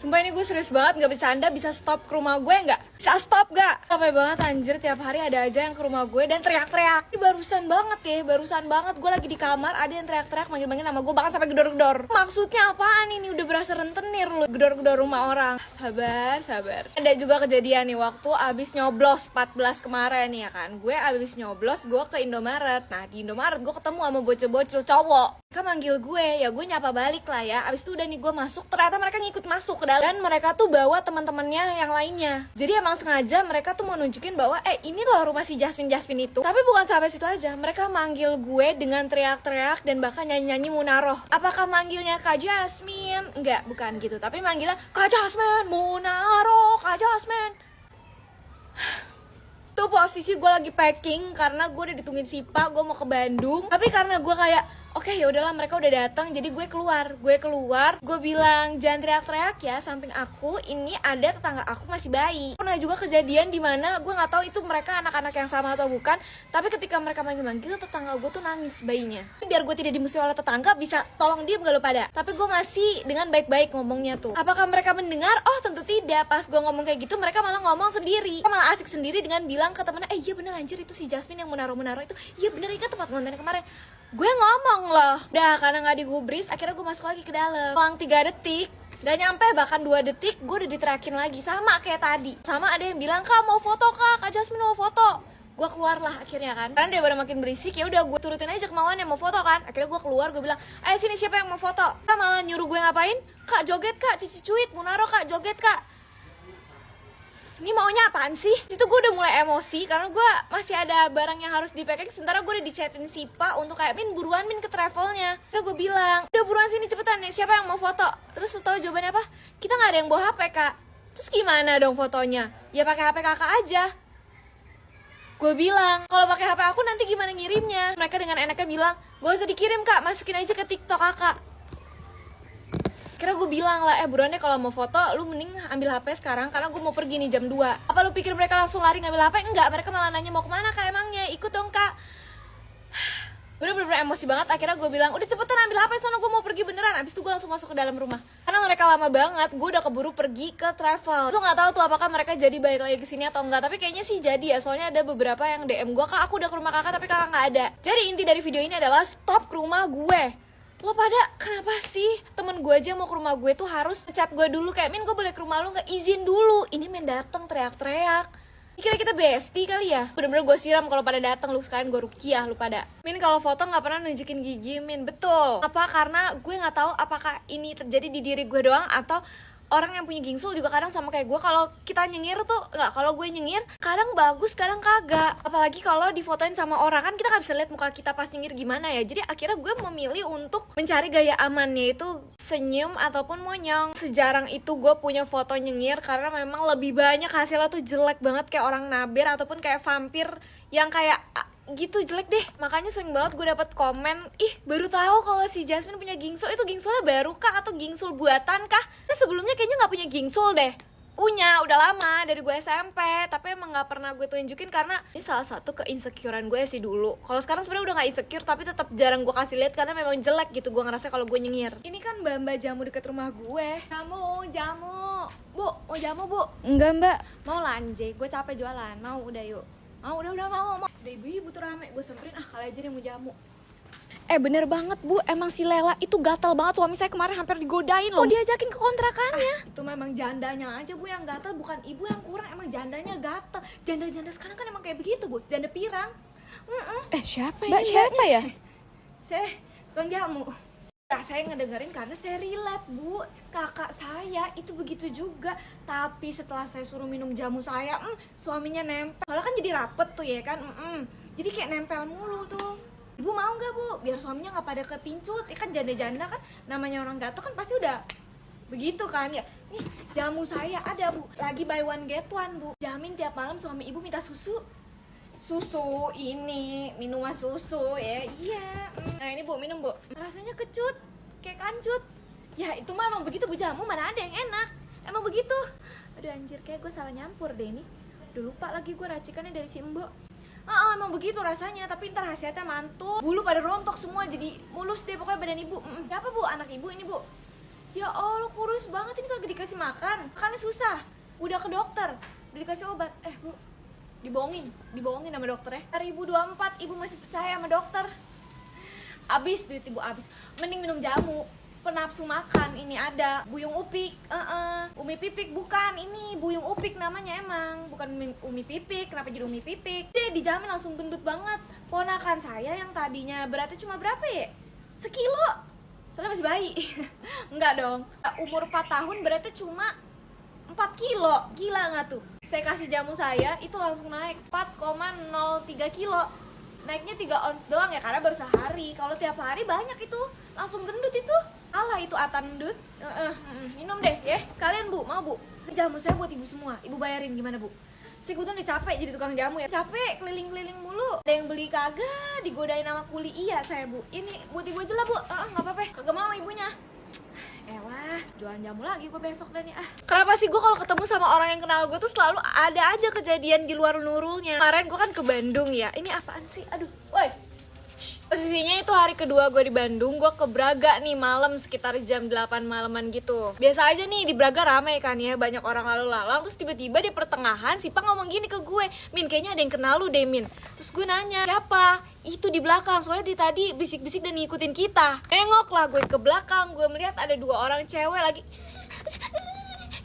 Sumpah ini gue serius banget, gak bercanda. Bisa stop ke rumah gue gak? Bisa stop gak? Capek banget anjir, tiap hari ada aja yang ke rumah gue dan teriak-teriak. Ini barusan banget ya, barusan banget. Gue lagi di kamar, ada yang teriak-teriak manggil-manggil nama gue, bahkan sampai gedor-gedor. Maksudnya apaan ini? Udah berasa rentenir lu, gedor-gedor rumah orang. Sabar. Ada juga kejadian nih, waktu abis nyoblos 14 kemarin ya kan. Gue abis nyoblos, gue ke Indomaret. Nah di Indomaret gue ketemu sama bocil-bocil cowok. Mereka manggil gue, ya gue nyapa balik lah ya. Abis itu udah nih gue masuk, ternyata mereka ngikut masuk ke dalam. Dan mereka tuh bawa teman-temannya yang lainnya. Jadi emang sengaja mereka tuh mau nunjukin bahwa ini loh rumah si Jasmine itu. Tapi bukan sampai situ aja, mereka manggil gue dengan teriak-teriak dan bahkan nyanyi-nyanyi Munaroh. Apakah manggilnya Kak Jasmine? Enggak, bukan gitu. Tapi manggilnya Kak Jasmine, Munaroh, Kak Jasmine. Tuh posisi gue lagi packing karena gue udah ditungguin Sipa, gue mau ke Bandung. Tapi karena gue kayak oke, ya udahlah mereka udah datang, jadi gue keluar, gue bilang jangan teriak-teriak ya, samping aku ini ada tetangga aku masih bayi. Pernah juga kejadian di mana gue nggak tahu itu mereka anak-anak yang sama atau bukan, tapi ketika mereka manggil-manggil tetangga gue tuh nangis bayinya. Biar gue tidak dimusuhi oleh tetangga, bisa tolong diem gak lu pada? Tapi gue masih dengan baik-baik ngomongnya tuh. Apakah mereka mendengar? Oh tentu tidak. Pas gue ngomong kayak gitu mereka malah ngomong sendiri, mereka malah asik sendiri dengan bilang ke temennya, iya bener anjir itu si Jasmine yang Munaroh itu, iya bener ingat tempat nonton kemarin. Gue ngomong loh, udah karena gak digubris, akhirnya gue masuk lagi ke dalam. Selang 3 detik, gak nyampe bahkan 2 detik, gue udah diterakin lagi, sama kayak tadi. Sama ada yang bilang, Kak mau foto Kak Jasmine mau foto. Gue keluar lah akhirnya kan, karena dia baru makin berisik, ya udah gue turutin aja kemauannya mau foto kan. Akhirnya gue keluar, gue bilang, ayo sini siapa yang mau foto. Kak malah nyuruh gue ngapain? Kak joget Kak, Cici Cuit, Munaroh Kak, joget Kak. Ini maunya apaan sih? Situ gue udah mulai emosi karena gue masih ada barang yang harus di-packing. Sementara gue udah dichatin Sipa untuk kayak, Min buruan Min ke travelnya. Terus gue bilang, udah buruan sini cepetan nih, siapa yang mau foto? Terus lu tau jawabannya apa? Kita gak ada yang bawa HP Kak. Terus gimana dong fotonya? Ya pakai HP kakak aja. Gue bilang, kalau pakai HP aku nanti gimana ngirimnya? Mereka dengan enaknya bilang, gak usah dikirim Kak, masukin aja ke TikTok kakak. Kira gue bilang lah, buruan deh kalau mau foto, lu mending ambil HP sekarang karena gue mau pergi nih jam 2. Apa lu pikir mereka langsung lari ngambil HP? Enggak, mereka malah nanya mau kemana Kak emangnya, ikut dong Kak. Udah bener-bener emosi banget, akhirnya gue bilang, udah cepetan ambil HP soalnya gue mau pergi beneran. Abis itu gue langsung masuk ke dalam rumah. Karena mereka lama banget, gue udah keburu pergi ke travel. Gue gak tahu tuh apakah mereka jadi balik lagi kesini atau enggak, tapi kayaknya sih jadi ya. Soalnya ada beberapa yang DM gue, Kak aku udah ke rumah kakak tapi kakak gak ada. Jadi inti dari video ini adalah stop ke rumah gue. Lo pada kenapa sih temen gue aja mau ke rumah gue tuh harus chat gue dulu kayak, Min gue boleh ke rumah lo gak? Izin dulu. Ini main dateng teriak-teriak. Kira kita bestie kali ya? Bener-bener gue siram kalau pada dateng, lu sekalian gue rukiah lu pada. Min kalau foto nggak pernah nunjukin gigi, Min. Betul. Apa karena gue nggak tahu apakah ini terjadi di diri gue doang atau orang yang punya gingsul juga kadang sama kayak gue. Kalau kita nyengir tuh nggak, kalau gue nyengir kadang bagus kadang kagak. Apalagi kalau difotoin sama orang kan kita nggak bisa lihat muka kita pas nyengir gimana ya. Jadi akhirnya gue memilih untuk mencari gaya amannya itu senyum ataupun monyong. Sejarang itu gue punya foto nyengir karena memang lebih banyak hasilnya tuh jelek banget kayak orang nabir ataupun kayak vampir yang kayak gitu jelek deh. Makanya sering banget gue dapet komen, ih baru tahu kalau si Jasmine punya gingsul. Itu gingsulnya baru kah atau gingsul buatan kah? Nah, sebelumnya kayaknya nggak punya gingsul deh. Punya udah lama dari gue SMP, tapi emang nggak pernah gue tunjukin karena ini salah satu keinsecurean gue sih dulu. Kalau sekarang sebenarnya udah nggak insecure, tapi tetap jarang gue kasih lihat karena memang jelek gitu gue ngerasa kalau gue nyengir. Ini kan mbak jamu deket rumah gue. Jamu bu, mau jamu bu? Enggak mbak. Mau lanjut, gue capek jualan. Mau udah yuk. Udah mau. Udah ibu tuh rame, gue semperin kali aja dia mau jamu. Bener banget bu, emang si Lela itu gatal banget. Suami saya kemarin hampir digodain loh. Diajakin ke kontrakannya. Itu memang jandanya aja bu yang gatal, bukan ibu yang kurang. Emang jandanya gatal. Janda-janda sekarang kan emang kayak begitu bu, janda pirang. Siapa Mbak, ini? siapa ya? Saya tukang jamu. Saya ngedengerin karena saya relate bu. Kakak saya itu begitu juga. Tapi setelah saya suruh minum jamu saya, suaminya nempel. Soalnya kan jadi rapet tuh ya kan. Jadi kayak nempel mulu tuh. Ibu mau gak bu? Biar suaminya gak pada kepincut. Kan janda-janda kan namanya orang gatel kan pasti udah begitu kan ya. Nih jamu saya ada bu, lagi buy one get one bu. Jamin tiap malam suami ibu minta susu ini minuman susu ya. Iya. Nah ini bu, minum bu. Rasanya kecut kayak kancut. Ya itu mah emang begitu bu, jamu mana ada yang enak. Emang begitu. Aduh anjir, kayak gue salah nyampur deh ini. Udah lupa lagi gue racikannya dari si Mbok. Emang begitu rasanya, tapi ntar hasilnya mantul. Bulu pada rontok semua, jadi mulus deh pokoknya badan ibu. Siapa bu? Anak ibu ini bu? Ya Allah, kurus banget ini, kagak dikasih makan. Makannya susah. Udah ke dokter, udah dikasih obat. Bu, dibohongin sama dokternya. 2024 ibu masih percaya sama dokter. Abis duit ibu abis. Mending minum jamu. Penafsu makan ini ada Buyung Upik, Umi Pipik bukan, ini Buyung Upik namanya emang, bukan Umi Pipik. Kenapa jadi Umi Pipik? Dia dijamin langsung gendut banget. Ponakan saya yang tadinya beratnya cuma berapa ya? Sekilo. Soalnya masih bayi. Enggak dong. Umur 4 tahun beratnya cuma 4 kilo. Gila nggak tuh? Saya kasih jamu saya itu langsung naik 4,03 kilo. Naiknya 3 ons doang ya, karena baru sehari. Kalau tiap hari banyak itu, langsung gendut itu. Alah itu Atan gendut. Minum deh ya. Sekalian Bu, mau Bu? Jamu saya buat ibu semua. Ibu bayarin gimana Bu? Saya kebetulan udah capek jadi tukang jamu ya. Capek keliling-keliling mulu. Ada yang beli kagak, digodain sama kuli. Iya saya Bu. Ini buat ibu aja lah Bu. Nggak apa-apa. Kagak mau ibunya. Elah, jualan jamu lagi gue besok deh nih. Kenapa sih gue kalau ketemu sama orang yang kenal gue tuh selalu ada aja kejadian di luar nurulnya. Kemarin gue kan ke Bandung ya. Ini apaan sih? Aduh, woi. Posisinya itu hari kedua gue di Bandung, gue ke Braga nih malam sekitar jam 8 malaman gitu. Biasa aja nih di Braga ramai kan ya, banyak orang lalu lalang. Terus tiba-tiba di pertengahan si Pak ngomong gini ke gue, Min kayaknya ada yang kenal lu deh Min. Terus gue nanya, siapa? Itu di belakang, soalnya di tadi bisik-bisik dan ngikutin kita. Nengok lah gue ke belakang, gue melihat ada 2 orang cewek lagi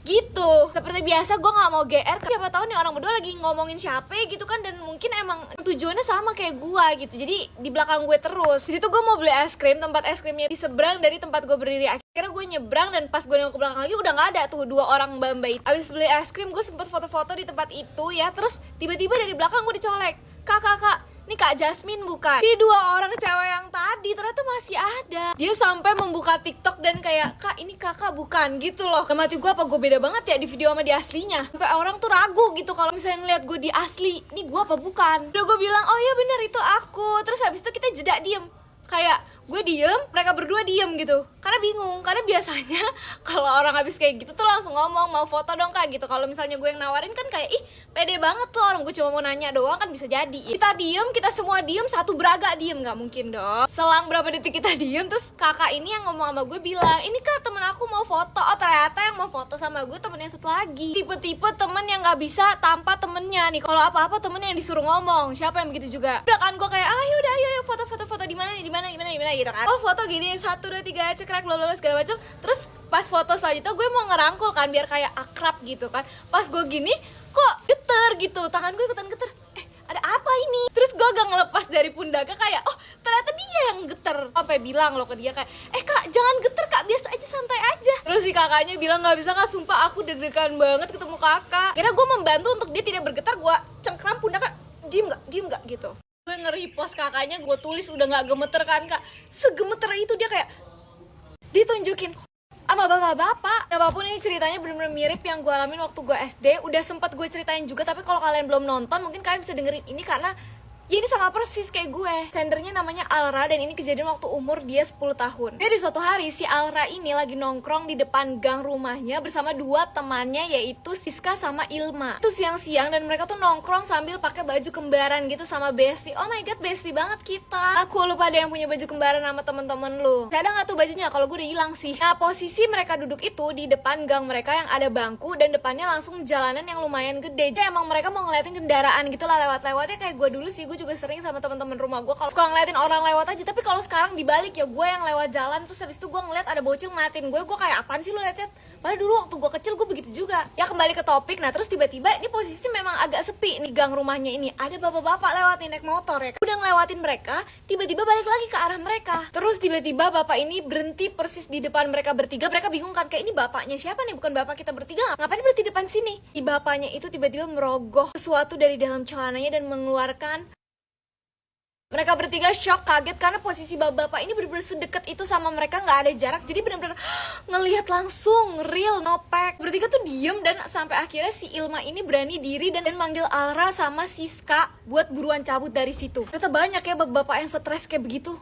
gitu. Seperti biasa gue nggak mau GR, siapa tahu nih orang berdua lagi ngomongin siapa gitu kan, dan mungkin emang tujuannya sama kayak gue gitu. Jadi di belakang gue terus. Di situ gue mau beli es krim, tempat es krimnya di seberang dari tempat gue berdiri. Akhirnya gue nyebrang dan pas gue nengok ke belakang lagi udah nggak ada tuh 2 orang mbak-mbak itu. Abis beli es krim gue sempet foto-foto di tempat itu ya. Terus tiba-tiba dari belakang gue dicolek, kak, ini Kak Jasmine bukan? Di 2 orang cewek yang tadi ternyata masih ada. Dia sampai membuka TikTok dan kayak, Kak ini kakak bukan gitu loh. Sama hati gue, apa gue beda banget ya di video sama di aslinya? Sampai orang tuh ragu gitu kalau misalnya ngeliat gue di asli, ini gue apa bukan? Udah gue bilang, oh iya bener itu aku. Terus habis itu kita jeda diem. Kayak gue diem, mereka berdua diem gitu. Karena bingung, karena biasanya kalau orang habis kayak gitu tuh langsung ngomong, mau foto dong Kak gitu. Kalau misalnya gue yang nawarin kan kayak, ih pede banget tuh orang, gue cuma mau nanya doang kan bisa jadi. Kita diem, kita semua diem, satu Braga diem, nggak mungkin dong. Selang berapa detik kita diem, terus kakak ini yang ngomong sama gue bilang, ini Kak temen aku mau foto. Oh ternyata yang mau foto sama gue temen yang satu lagi. Tipe-tipe temen yang nggak bisa tanpa temennya nih. Kalau apa-apa temennya yang disuruh ngomong. Siapa yang begitu juga? Udah kan gue kayak, yaudah ayo foto di mana nih, di mana gitu kan. Oh foto gini 1 2 3 cekrek bla bla segala macam. Terus pas foto selanjutnya gue mau ngerangkul kan biar kayak akrab gitu kan. Pas gue gini kok geter gitu, tangan gue ikutan geter. Ada apa ini? Terus gue agak ngelepas dari pundaknya kayak, oh ternyata dia yang geter. Apa bilang lo ke dia kayak, Kak jangan geter Kak, biasa aja, santai aja. Terus si kakaknya bilang, nggak bisa Kak, sumpah aku deg-degan banget ketemu kakak. Kira gue membantu untuk dia tidak bergetar, gue cengkram pundaknya, diem nggak gitu. Gue nge-repost kakaknya, gue tulis udah nggak gemeter kan Kak. Segemeter itu dia kayak ditunjukin sama bapak-bapak. Apapun ini ceritanya bener-bener mirip yang gue alamin waktu gue SD. Udah sempat gue ceritain juga, tapi kalau kalian belum nonton mungkin kalian bisa dengerin ini karena ya ini sama persis kayak gue. Sendernya namanya Alra dan ini kejadian waktu umur dia 10 tahun. Jadi suatu hari si Alra ini lagi nongkrong di depan gang rumahnya bersama 2 temannya yaitu Siska sama Ilma. Itu siang-siang dan mereka tuh nongkrong sambil pakai baju kembaran gitu sama Besti. Oh my god, Besti banget kita. Aku lupa ada yang punya baju kembaran sama temen-temen lu. Ada nggak tuh bajunya? Kalau gue udah hilang sih. Nah posisi mereka duduk itu di depan gang mereka yang ada bangku dan depannya langsung jalanan yang lumayan gede. Jadi emang mereka mau ngeliatin kendaraan gitu lah lewat-lewatnya kayak gue dulu sih. Gue juga sering sama teman-teman rumah gue kalau suka ngeliatin orang lewat aja. Tapi kalau sekarang dibalik ya, gue yang lewat jalan terus habis itu gue ngeliat ada bocil ngeliatin gue kayak apaan sih lu liatin? Padahal dulu waktu gue kecil gue begitu juga. Ya kembali ke topik. Nah terus tiba-tiba ini posisi memang agak sepi nih gang rumahnya ini. Ada bapak-bapak lewat nih naik motor ya. Udah ngelewatin mereka, tiba-tiba balik lagi ke arah mereka. Terus tiba-tiba bapak ini berhenti persis di depan mereka bertiga. Mereka bingung kan, kayak ini bapaknya siapa nih? Bukan bapak kita bertiga, ngapain berhenti depan sini? Di bapaknya itu tiba-tiba merogoh sesuatu dari dalam celananya dan mengeluarkan. Mereka bertiga shock, kaget karena posisi bapak-bapak ini bener-bener sedekat itu sama mereka, nggak ada jarak. Jadi bener-bener ngelihat langsung, real, no pack. Bertiga tuh diem dan sampai akhirnya si Ilma ini berani diri dan manggil Alra sama Siska buat buruan cabut dari situ. Ternyata banyak ya bapak-bapak yang stres kayak begitu.